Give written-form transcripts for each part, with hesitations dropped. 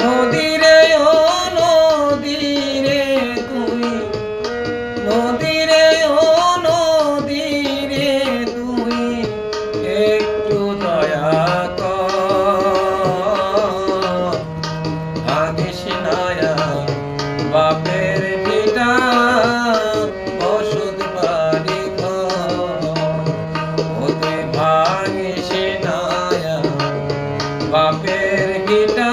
নদীরে ও নদীরে তুই, নদীরে ও নদীরে তুই একটু দয়া কর, ভাঙিস না বাপের ভিটা ওষুধ বাড়ি ঘর, ওতে ভাঙিস না বাপের ভিটা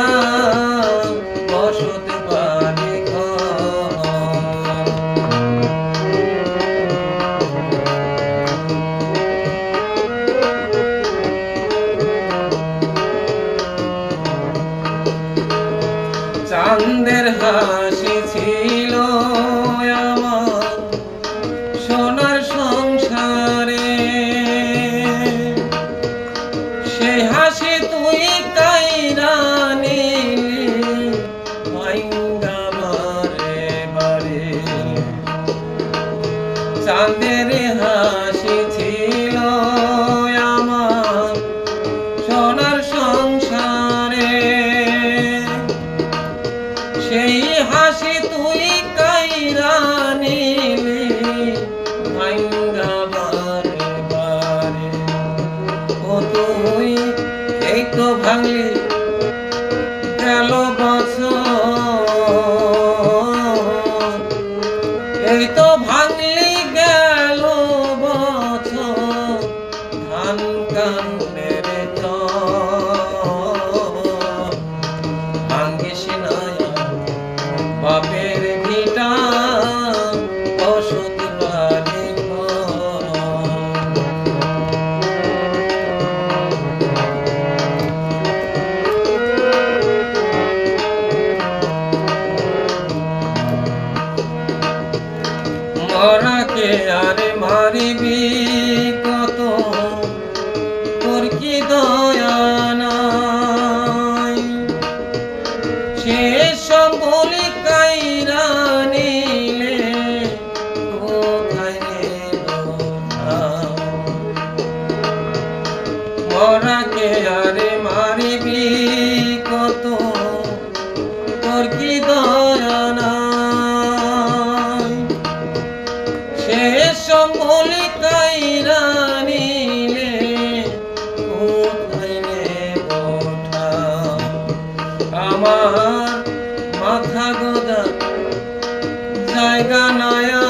ওষুধ বাড়ি ঘর। চাঁদের হাসি ছিল আমার সোনার সংসারে, সেই হাসি তুই কাইরা নিলি ভাইঙ্গা বারে বারে। চাঁদের হাসি ছিল আমার সোনার সংসারে, সেই হাসি তুই কাইরা নিলি ভাইঙ্গা বারে বারে। ও তুই এই তো ভাঙলি গেল বছর, এই তো ভাঙলি গেল বছর, ধান কান্ডের ভাঙ্গিস না বাপের ভিটা ওষুধ বাড়ি মরাকে আরে মারিবি কত, তোর কি দয়া নাই, সেসব বলি কাইরা নিলে কোথায় মরাকে আরে মারিবি কত, তোর কি দয়া নাই, সেসব বলি কাইরা নিলে কোথায় আমার মাথা গোদা জায়গা নয়া।